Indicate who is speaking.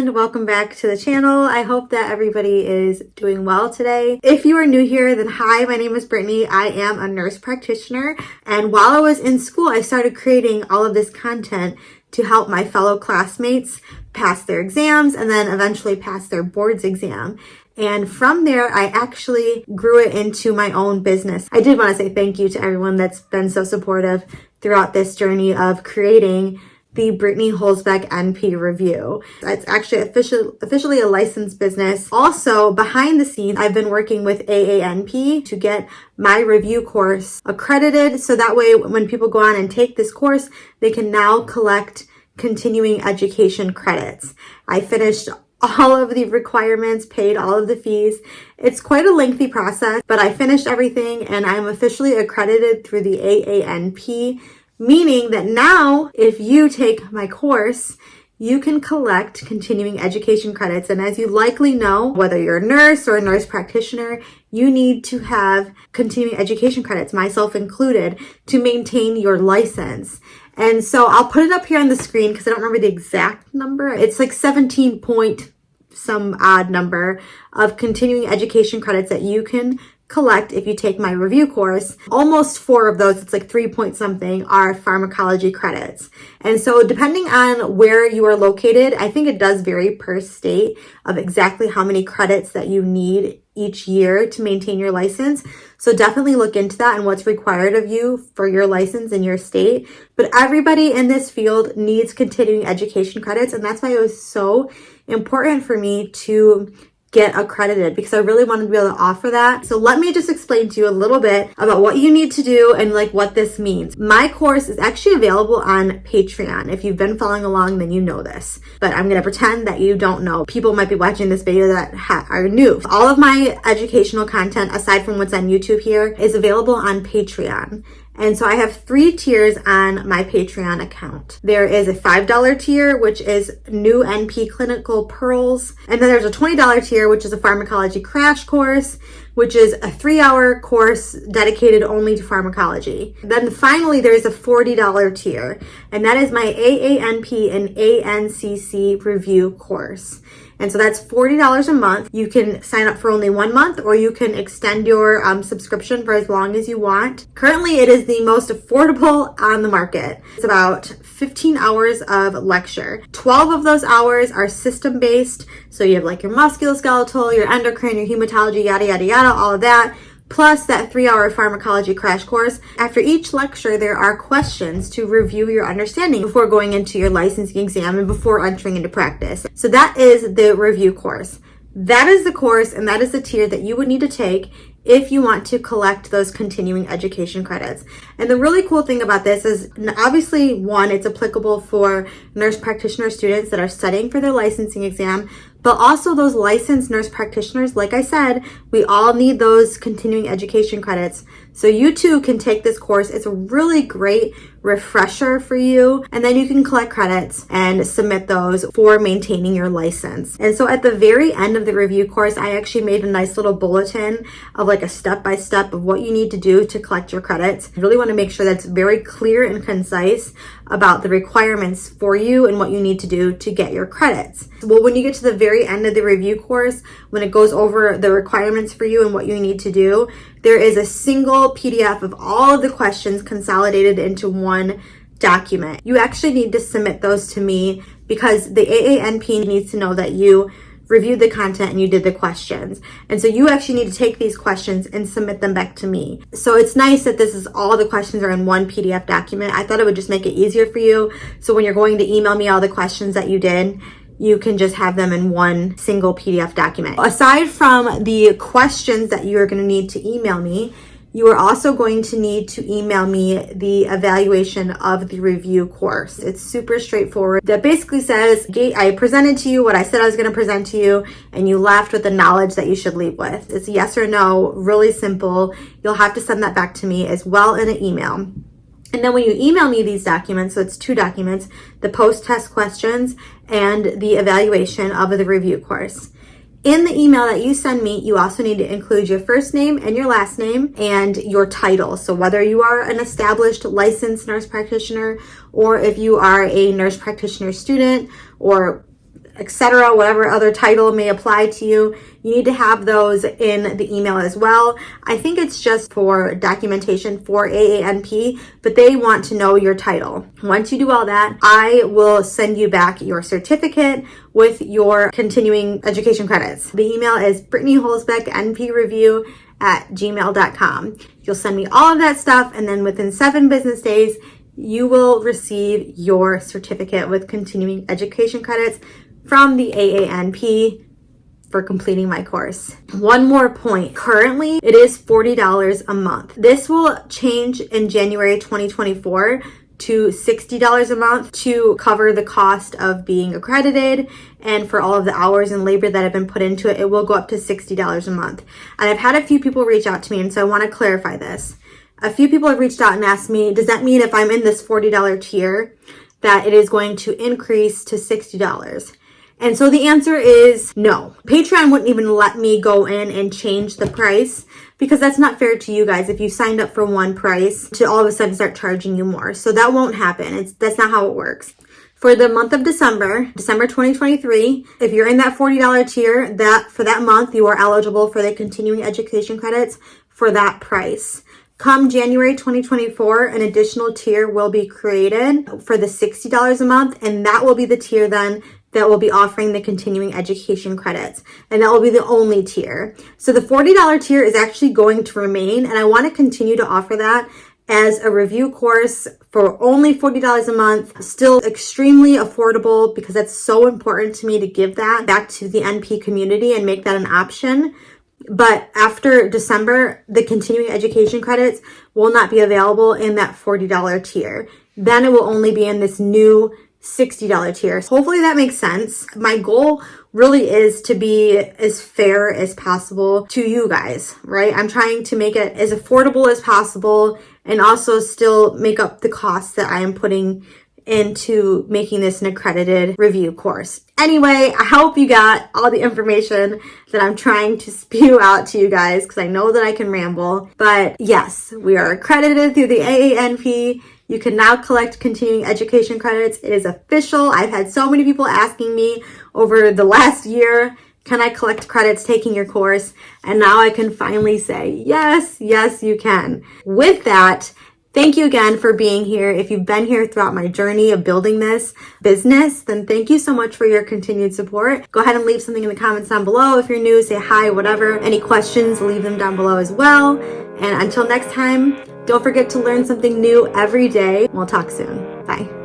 Speaker 1: everyone, welcome back to the channel. I hope that everybody is doing well today. If you are new here, then hi, my name is Brittany. I am a nurse practitioner, and while I was in school, I started creating all of this content to help my fellow classmates pass their exams and then eventually pass their boards exam. And from there, I actually grew it into my own business. I did want to say thank you to everyone that's been so supportive throughout this journey of creating the Brittany Holzbeck NP review. It's actually officially a licensed business. Also, behind the scenes, I've been working with AANP to get my review course accredited. So that way, when people go on and take this course, they can now collect continuing education credits. I finished all of the requirements, paid all of the fees. It's quite a lengthy process, but I finished everything and I'm officially accredited through the AANP, meaning that now if you take my course, you can collect continuing education credits. And as you likely know, whether you're a nurse or a nurse practitioner, you need to have continuing education credits, myself included, to maintain your license. And so I'll put it up here on the screen because I don't remember the exact number. It's like 17 point some odd number of continuing education credits that you can collect if you take my review course. Almost 4 of those, it's like 3 point something, are pharmacology credits. And so depending on where you are located, I think it does vary per state of exactly how many credits that you need each year to maintain your license. So definitely look into that and what's required of you for your license in your state. But everybody in this field needs continuing education credits. And that's why it was so important for me to get accredited, because I really wanted to be able to offer that. So let me just explain to you a little bit about what you need to do and like what this means. My course is actually available on Patreon. If you've been following along, then you know this, but I'm going to pretend that you don't know. People might be watching this video that are new. All of my educational content, aside from what's on YouTube here, is available on Patreon. And so I have 3 tiers on my Patreon account. There is a $5 tier, which is new NP clinical pearls. And then there's a $20 tier, which is a pharmacology crash course, which is a 3-hour course dedicated only to pharmacology. Then finally, there's a $40 tier, and that is my AANP and ANCC review course. And so that's $40 a month. You can sign up for only 1 month, or you can extend your subscription for as long as you want. Currently, it is the most affordable on the market. It's about 15 hours of lecture. 12 of those hours are system-based. So you have like your musculoskeletal, your endocrine, your hematology, yada, yada, yada, all of that, plus that 3-hour pharmacology crash course. After each lecture, there are questions to review your understanding before going into your licensing exam and before entering into practice. So that is the review course. That is the course, and that is the tier that you would need to take if you want to collect those continuing education credits. And the really cool thing about this is, obviously, one, it's applicable for nurse practitioner students that are studying for their licensing exam, but also those licensed nurse practitioners. Like I said, we all need those continuing education credits. So you too can take this course. It's a really great refresher for you, and then you can collect credits and submit those for maintaining your license. And so at the very end of the review course, I actually made a nice little bulletin of like a step-by-step of what you need to do to collect your credits. I really want to make sure that's very clear and concise about the requirements for you and what you need to do to get your credits. Well, when you get to the very end of the review course, when it goes over the requirements for you and what you need to do, there is a single PDF of all of the questions consolidated into one document. You actually need to submit those to me because the AANP needs to know that you reviewed the content and you did the questions. And so you actually need to take these questions and submit them back to me. So it's nice that this is all the questions are in one PDF document. I thought it would just make it easier for you. So when you're going to email me all the questions that you did, you can just have them in one single PDF document. Aside from the questions that you're going to need to email me, you are also going to need to email me the evaluation of the review course. It's super straightforward. That basically says, I presented to you what I said I was going to present to you, and you left with the knowledge that you should leave with. It's yes or no, really simple. You'll have to send that back to me as well in an email. And then when you email me these documents, so it's 2 documents, the post-test questions and the evaluation of the review course. In the email that you send me, you also need to include your first name and your last name and your title. So whether you are an established licensed nurse practitioner or if you are a nurse practitioner student or etc., whatever other title may apply to you. You need to have those in the email as well. I think it's just for documentation for AANP, but they want to know your title. Once you do all that, I will send you back your certificate with your continuing education credits. The email is brittanyholzbeck@gmail.com. You'll send me all of that stuff, and then within 7 business days, you will receive your certificate with continuing education credits from the AANP for completing my course. One more point. Currently, it is $40 a month. This will change in January 2024 to $60 a month to cover the cost of being accredited, and for all of the hours and labor that have been put into it, it will go up to $60 a month. And I've had a few people reach out to me, and so I want to clarify this. A few people have reached out and asked me, does that mean if I'm in this $40 tier that it is going to increase to $60? And so the answer is no. Patreon wouldn't even let me go in and change the price, because that's not fair to you guys if you signed up for one price to all of a sudden start charging you more. So that won't happen. That's not how it works. For the month of December 2023, if you're in that $40 tier, for that month, you are eligible for the continuing education credits for that price. Come January 2024, an additional tier will be created for the $60 a month, and that will be the tier then that will be offering the continuing education credits. And that will be the only tier. So the $40 tier is actually going to remain, and I want to continue to offer that as a review course for only $40 a month. Still extremely affordable, because that's so important to me to give that back to the NP community and make that an option. But after December, the continuing education credits will not be available in that $40 tier. Then it will only be in this new $60 tier. Hopefully that makes sense. My goal really is to be as fair as possible to you guys, right? I'm trying to make it as affordable as possible and also still make up the costs that I am putting into making this an accredited review course. Anyway, I hope you got all the information that I'm trying to spew out to you guys, because I know that I can ramble. But yes, we are accredited through the AANP. You can now collect continuing education credits. It is official. I've had so many people asking me over the last year, can I collect credits taking your course? And now I can finally say, yes, you can. With that, thank you again for being here. If you've been here throughout my journey of building this business, then thank you so much for your continued support. Go ahead and leave something in the comments down below. If you're new, say hi, whatever. Any questions, leave them down below as well. And until next time, don't forget to learn something new every day. We'll talk soon. Bye.